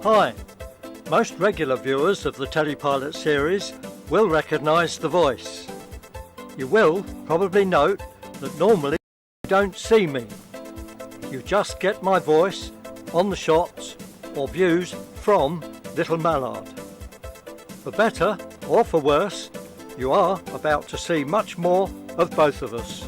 Hi, most regular viewers of the Tele-pilot series will recognise the voice. You will probably note that normally you don't see me. You just get my voice on the shots or views from Little Mallard. For better or for worse, you are about to see much more of both of us.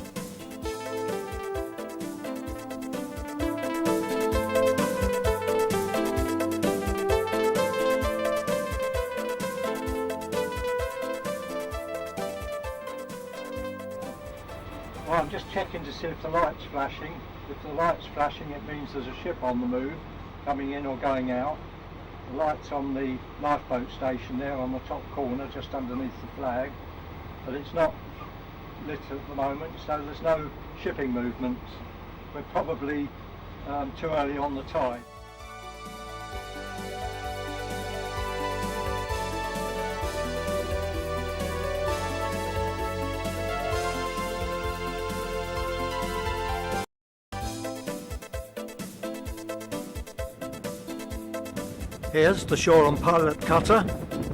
Well, I'm just checking to see if the light's flashing. If the light's flashing, it means there's a ship on the move, coming in or going out. The light's on the lifeboat station there on the top corner, just underneath the flag, but it's not lit at the moment, so there's no shipping movements. We're probably too early on the tide. Here's the Shoreham pilot cutter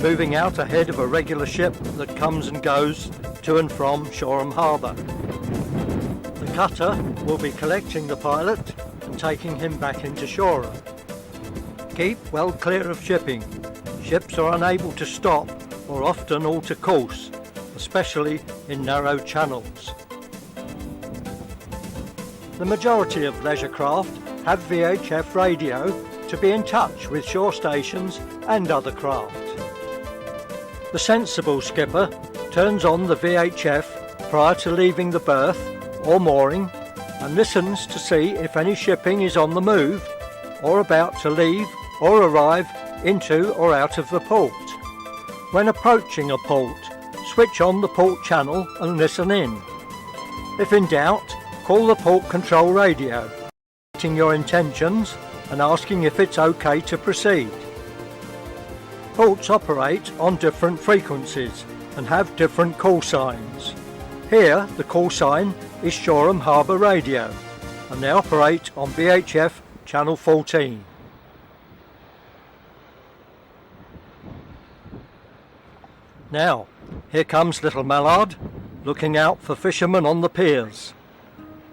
moving out ahead of a regular ship that comes and goes to and from Shoreham Harbour. The cutter will be collecting the pilot and taking him back into Shoreham. Keep well clear of shipping. Ships are unable to stop or often alter course, especially in narrow channels. The majority of leisure craft have VHF radio to be in touch with shore stations and other craft. The sensible skipper turns on the VHF prior to leaving the berth or mooring and listens to see if any shipping is on the move or about to leave or arrive into or out of the port. When approaching a port, switch on the port channel and listen in. If in doubt, call the port control radio, stating your intentions and asking if it's okay to proceed. Ports operate on different frequencies and have different call signs. Here the call sign is Shoreham Harbour Radio and they operate on VHF channel 14. Now, here comes Little Mallard looking out for fishermen on the piers.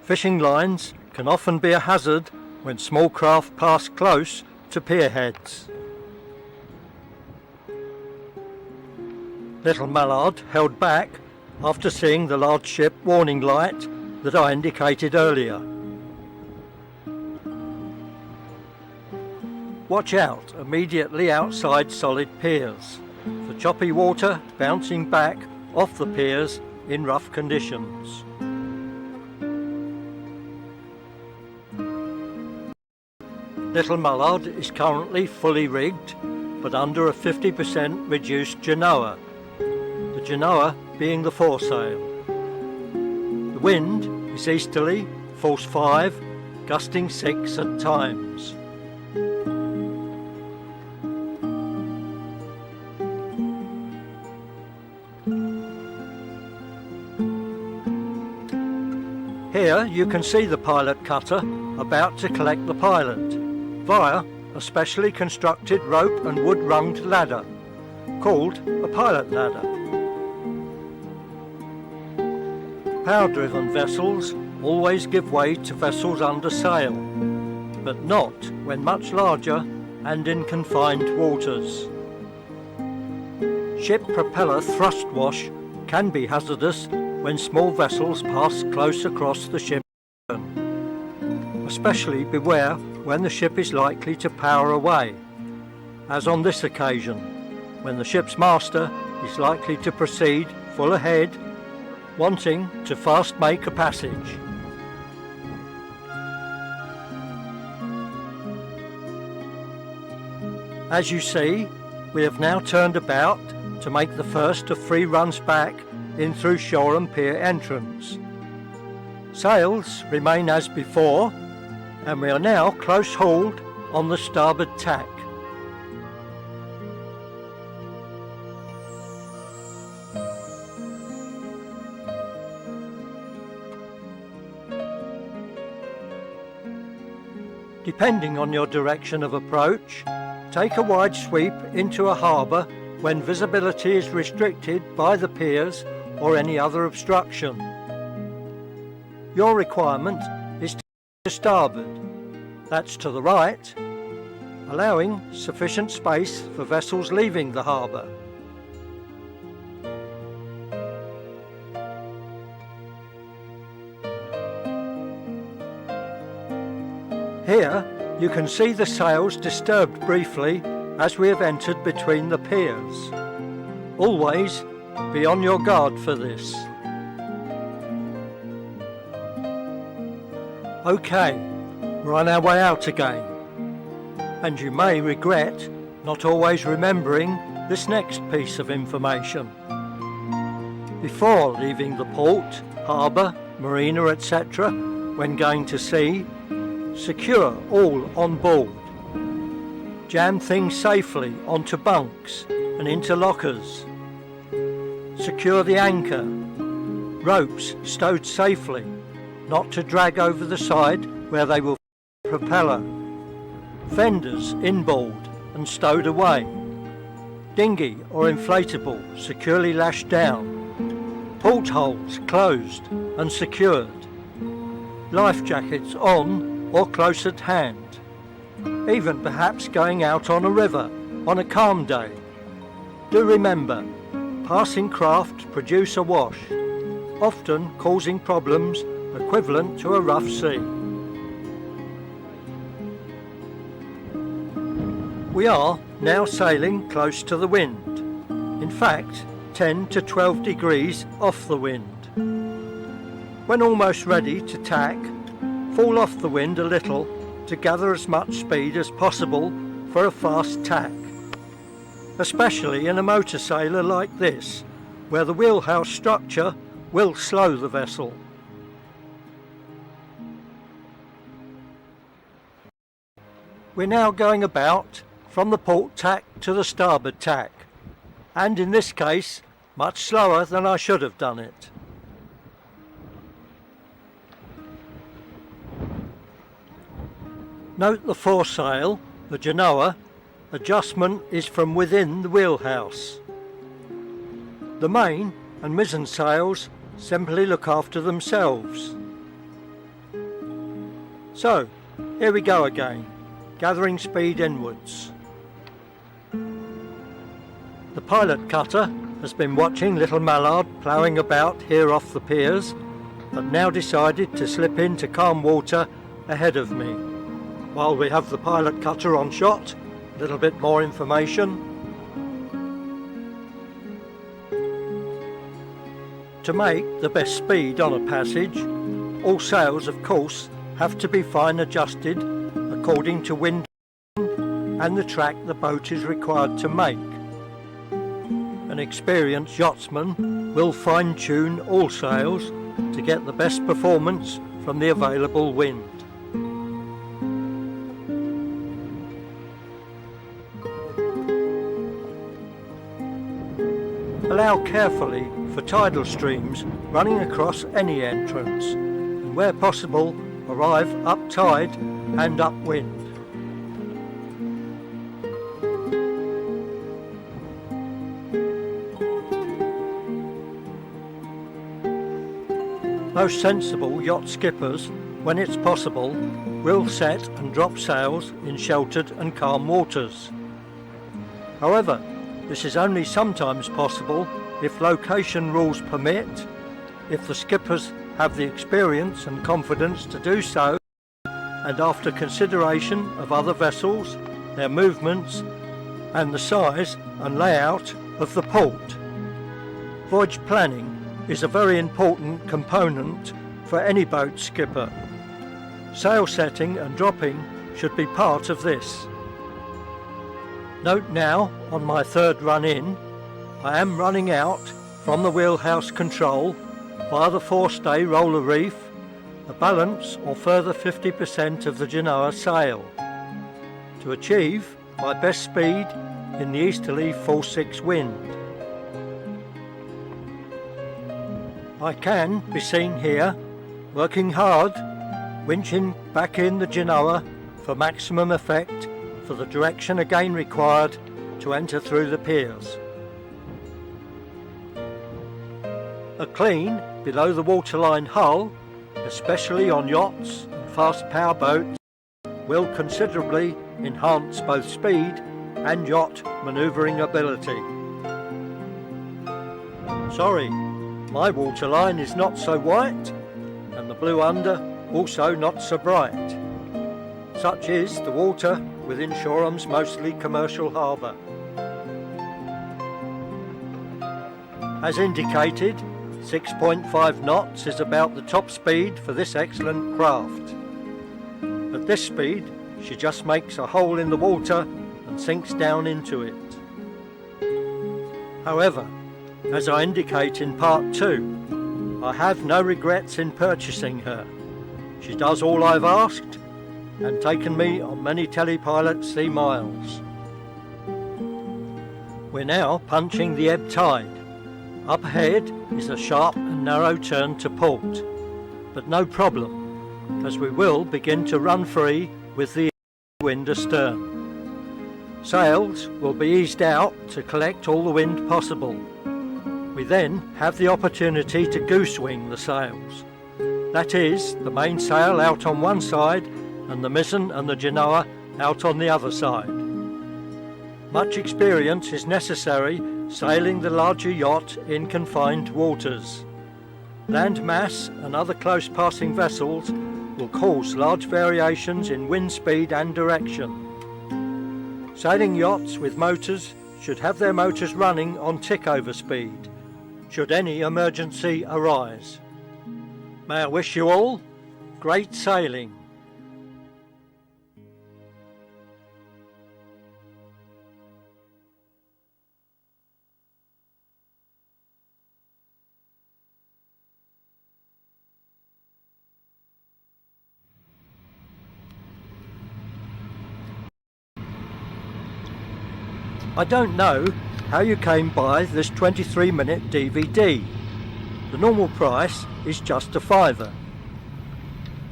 Fishing lines can often be a hazard when small craft pass close to pierheads. Little Mallard held back after seeing the large ship warning light that I indicated earlier. Watch out immediately outside solid piers for choppy water bouncing back off the piers in rough conditions. Little Mallard is currently fully rigged, but under a 50% reduced genoa, the genoa being the foresail. The wind is easterly, force 5, gusting 6 at times. Here you can see the pilot cutter about to collect the pilot via a specially constructed rope and wood-runged ladder, called a pilot ladder. Power-driven vessels always give way to vessels under sail, but not when much larger and in confined waters. Ship propeller thrust wash can be hazardous when small vessels pass close across the ship. Especially beware when the ship is likely to power away, as on this occasion, when the ship's master is likely to proceed full ahead, wanting to fast make a passage. As you see, we have now turned about to make the first of 3 runs back in through Shoreham Pier entrance. Sails remain as before, and we are now close hauled on the starboard tack. Depending on your direction of approach, Take a wide sweep into a harbour when visibility is restricted by the piers or any other obstruction. Your requirement is to starboard, that's to the right, allowing sufficient space for vessels leaving the harbour. Here you can see the sails disturbed briefly as we have entered between the piers. Always be on your guard for this. OK, we're on our way out again, and you may regret not always remembering this next piece of information. Before leaving the port, harbour, marina, etc., when going to sea, secure all on board. Jam things safely onto bunks and into lockers. Secure the anchor. Ropes stowed safely, not to drag over the side where they will propeller. Fenders inboard and stowed away. Dinghy or inflatable securely lashed down. Portholes closed and secured. Life jackets on or close at hand. Even perhaps going out on a river on a calm day. Do remember, passing craft produce a wash, often causing problems equivalent to a rough sea. We are now sailing close to the wind, in fact 10 to 12 degrees off the wind. When almost ready to tack, fall off the wind a little to gather as much speed as possible for a fast tack, especially in a motor sailor like this, where the wheelhouse structure will slow the vessel. We're now going about from the port tack to the starboard tack, and in this case much slower than I should have done it. Note the foresail, the genoa, adjustment is from within the wheelhouse. The main and mizzen sails simply look after themselves. So, here we go again, gathering speed inwards. The pilot cutter has been watching little Mallard ploughing about here off the piers, but now decided to slip into calm water ahead of me. While we have the pilot cutter on shot, a little bit more information. To make the best speed on a passage, all sails of course have to be fine adjusted according to wind and the track the boat is required to make. An experienced yachtsman will fine-tune all sails to get the best performance from the available wind. Allow carefully for tidal streams running across any entrance, and where possible arrive up tide and upwind. Most sensible yacht skippers, when it's possible, will set and drop sails in sheltered and calm waters. However, this is only sometimes possible if location rules permit, if the skippers have the experience and confidence to do so, and after consideration of other vessels, their movements, and the size and layout of the port. Voyage planning is a very important component for any boat skipper. Sail setting and dropping should be part of this. Note now, on my third run in, I am running out from the wheelhouse control via the forestay roller reef, a balance or further 50% of the genoa sail, to achieve my best speed in the easterly force-6 wind. I can be seen here, working hard, winching back in the genoa for maximum effect for the direction again required to enter through the piers. A clean below the waterline hull, especially on yachts and fast power boats, will considerably enhance both speed and yacht manoeuvring ability. Sorry, my waterline is not so white, and the blue under also not so bright. Such is the water within Shoreham's mostly commercial harbour. As indicated, 6.5 knots is about the top speed for this excellent craft. At this speed, she just makes a hole in the water and sinks down into it. However, as I indicate in part 2, I have no regrets in purchasing her. She does all I've asked and taken me on many Tele-pilot sea miles. We're now punching the ebb tide. Up ahead is a sharp and narrow turn to port, but no problem, as we will begin to run free with the wind astern. Sails will be eased out to collect all the wind possible. We then have the opportunity to goose wing the sails. That is, the mainsail out on one side and the mizzen and the genoa out on the other side. Much experience is necessary sailing the larger yacht in confined waters. Land mass and other close passing vessels will cause large variations in wind speed and direction. Sailing yachts with motors should have their motors running on tick-over speed, should any emergency arise. May I wish you all great sailing. I don't know how you came by this 23-minute DVD. The normal price is just a £5.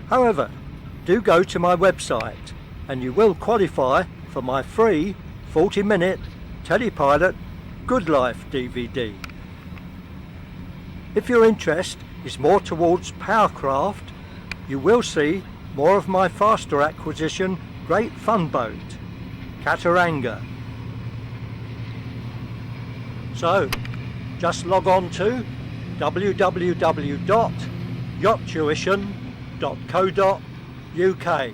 However, do go to my website and you will qualify for my free 40-minute Tele-pilot Good Life DVD. If your interest is more towards powercraft, you will see more of my faster acquisition great fun boat, Cataranga. So, just log on to www.yachttuition.co.uk.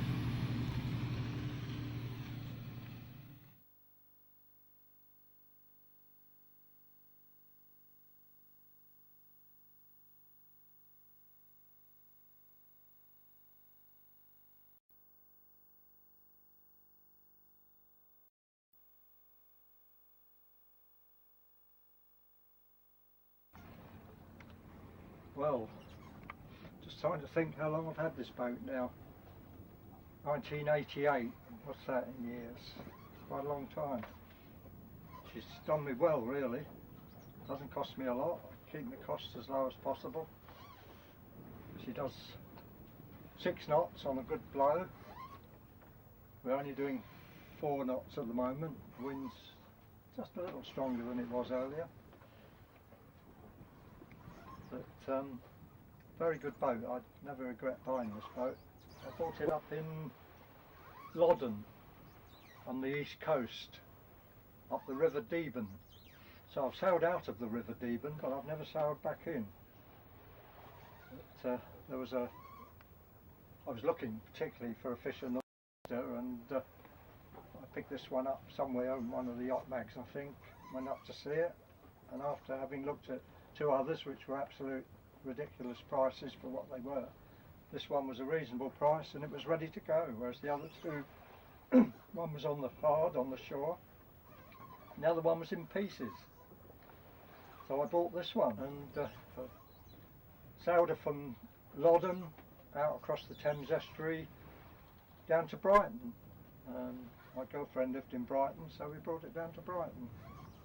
Well, just trying to think how long I've had this boat now. 1988, what's that in years? Quite a long time. She's done me well, really. Doesn't cost me a lot, keep the costs as low as possible. She does 6 knots on a good blow. We're only doing 4 knots at the moment. The wind's just a little stronger than it was earlier. But very good boat. I'd never regret buying this boat. I bought it up in Loddon on the east coast, up the River Deben. So I've sailed out of the River Deben, but I've never sailed back in. But, I was looking particularly for a Fisher Northwester, and I picked this one up somewhere on one of the yacht mags, I think. Went up to see it, and after having looked at 2 others which were absolute ridiculous prices for what they were, this one was a reasonable price and it was ready to go, whereas the other 2, one was on the hard on the shore, and the other one was in pieces. So I bought this one and sailed her from Loddon out across the Thames estuary down to Brighton. My girlfriend lived in Brighton, so we brought it down to Brighton.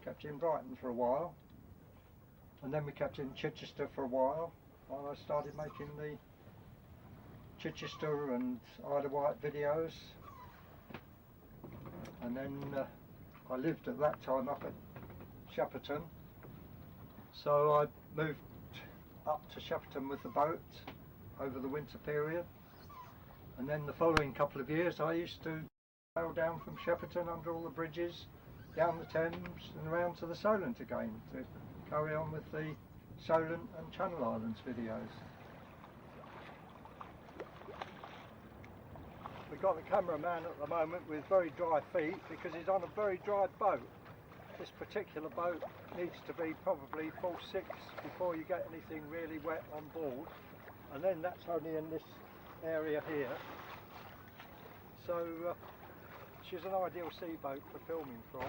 Kept it in Brighton for a while. And then we kept it in Chichester for a while I started making the Chichester and Isle of Wight videos. and then I lived at that time up at Shepperton, so I moved up to Shepperton with the boat over the winter period, and then the following couple of years I used to sail down from Shepperton under all the bridges down the Thames and around to the Solent again to carry on with the Solent and Channel Islands videos. We've got the cameraman at the moment with very dry feet because he's on a very dry boat. This particular boat needs to be probably full 6 before you get anything really wet on board, and then that's only in this area here. So she's an ideal sea boat for filming from.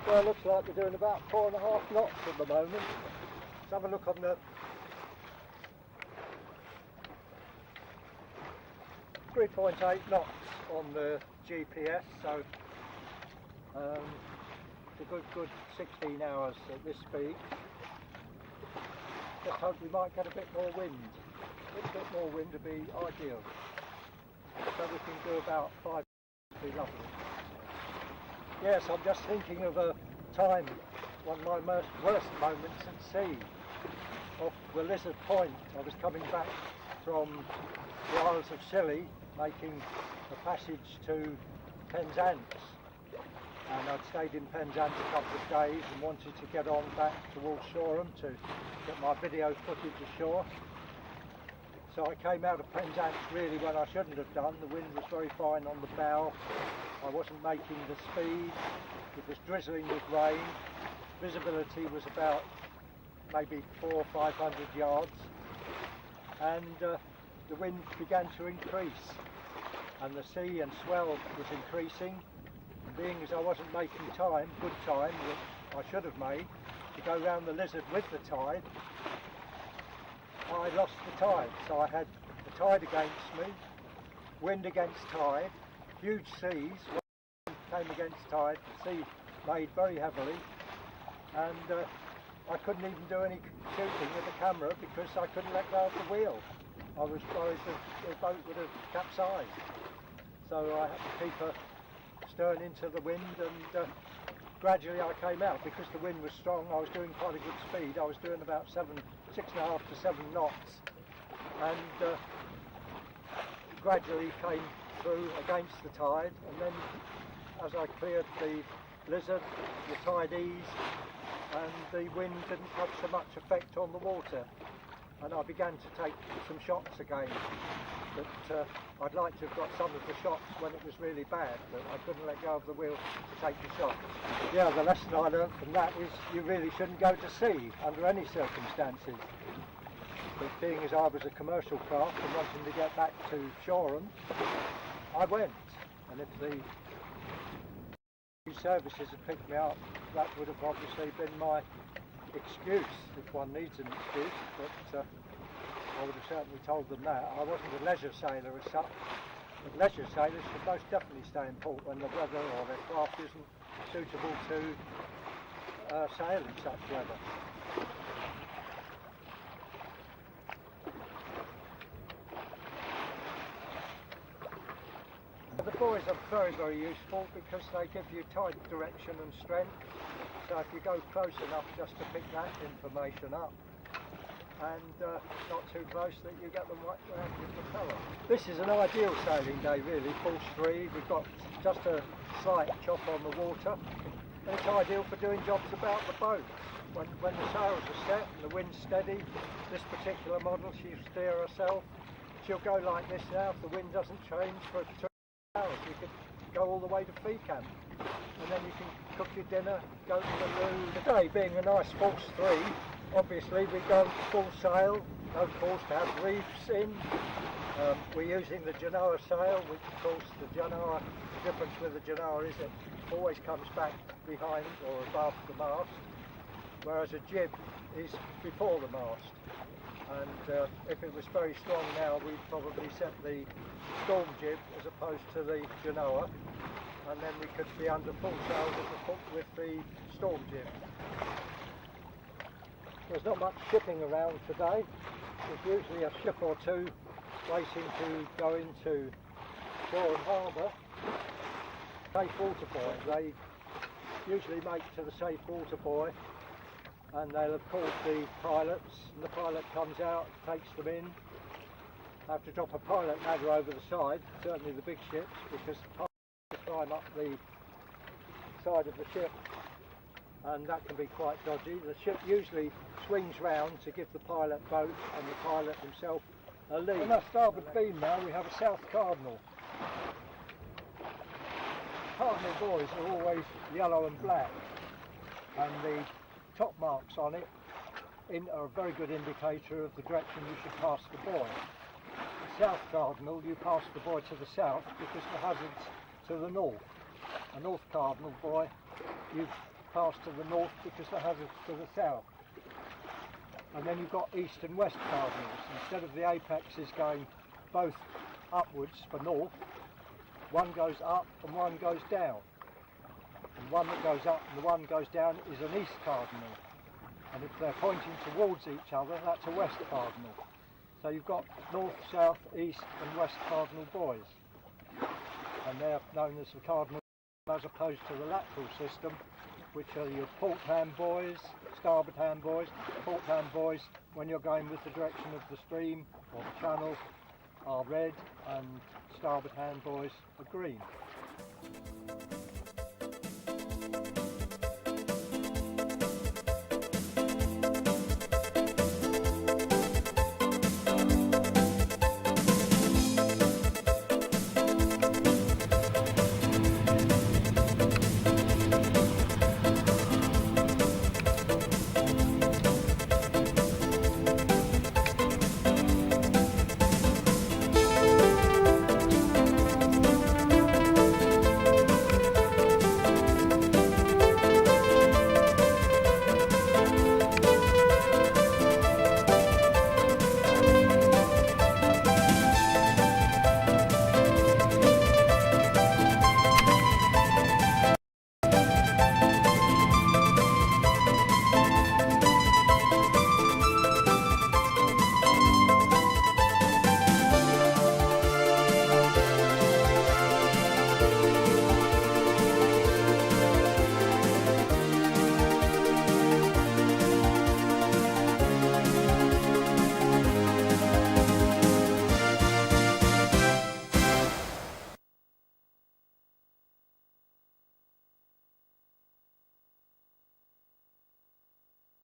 Well, it looks like we're doing about 4.5 knots at the moment. Let's have a look on the 3.8 knots on the GPS, so it's a good 16 hours at this speed. Just hope we might get a bit more wind. A little bit more wind would be ideal. So we can do about 5, would be lovely. Yes, I'm just thinking of a time, one of my most worst moments at sea, off the Lizard Point. I was coming back from the Isles of Scilly, making a passage to Penzance, and I'd stayed in Penzance a couple of days and wanted to get on back towards Shoreham to get my video footage ashore. So I came out of Penzance really when I shouldn't have done. The wind was very fine on the bow. I wasn't making the speed. It was drizzling with rain. Visibility was about maybe 400 or 500 yards, and the wind began to increase, and the sea and swell was increasing. And being as I wasn't making time, good time, which I should have made, to go round the Lizard with the tide, I lost the tide. So I had the tide against me, wind against tide, huge seas, came against tide, the sea made very heavily, and I couldn't even do any shooting with the camera because I couldn't let go of the wheel. I was worried that the boat would have capsized. So I had to keep her stern into the wind, and gradually I came out because the wind was strong. I was doing quite a good speed. I was doing about 6.5 to 7 knots, and gradually came through against the tide, and then as I cleared the Lizard, the tide eased and the wind didn't have so much effect on the water, and I began to take some shots again. But I'd like to have got some of the shots when it was really bad, but I couldn't let go of the wheel to take the shots. Yeah, the lesson I learned from that is you really shouldn't go to sea under any circumstances. But being as I was a commercial craft and wanting to get back to Shoreham, I went. And if the services had picked me up, that would have obviously been my excuse, if one needs an excuse, but I would have certainly told them that. I wasn't a leisure sailor as such, but leisure sailors should most definitely stay in port when the weather or their craft isn't suitable to sail in such weather. The buoys are very, very useful because they give you tide direction and strength. So if you go close enough just to pick that information up, and not too close that you get them right around your propeller. This is an ideal sailing day really, full 3. We've got just a slight chop on the water, and it's ideal for doing jobs about the boat. When the sails are set and the wind's steady, this particular model, she'll steer herself. She'll go like this now if the wind doesn't change for 2 hours. You could go all the way to Fee Camp, and then you can cook your dinner, go to the loo. Today being a nice false 3, obviously we go full sail, no cause to have reefs in. We're using the Genoa sail, which of course the Genoa, the difference with the Genoa is it always comes back behind or above the mast, whereas a jib is before the mast. And if it was very strong now, we'd probably set the storm jib as opposed to the Genoa, and then we could be under full sail with the storm jib. There's not much shipping around today. There's usually a ship or two waiting to go into Shoreham Harbour, safe water buoy. They usually make to the safe water buoy, and they'll have called the pilots, and the pilot comes out, takes them in. They have to drop a pilot ladder over the side, certainly the big ships, because the pilots climb up the side of the ship, and that can be quite dodgy. The ship usually swings round to give the pilot boat and the pilot himself a lead. On our starboard beam now we have a south cardinal. Cardinal buoys are always yellow and black, and the top marks on it are a very good indicator of the direction you should pass the buoy. The south cardinal, you pass the buoy to the south because the hazard's to the north. A north cardinal buoy, you pass to the north because the hazard's to the south. And then you've got east and west cardinals. Instead of the apexes going both upwards for north, one goes up and one goes down. And one that goes up and the one goes down is an east cardinal. And if they're pointing towards each other, that's a west cardinal. So you've got north, south, east and west cardinal buoys. And they're known as the cardinal as opposed to the lateral system, which are your port hand buoys, starboard hand buoys. Port hand buoys, when you're going with the direction of the stream or the channel, are red, and starboard hand buoys are green.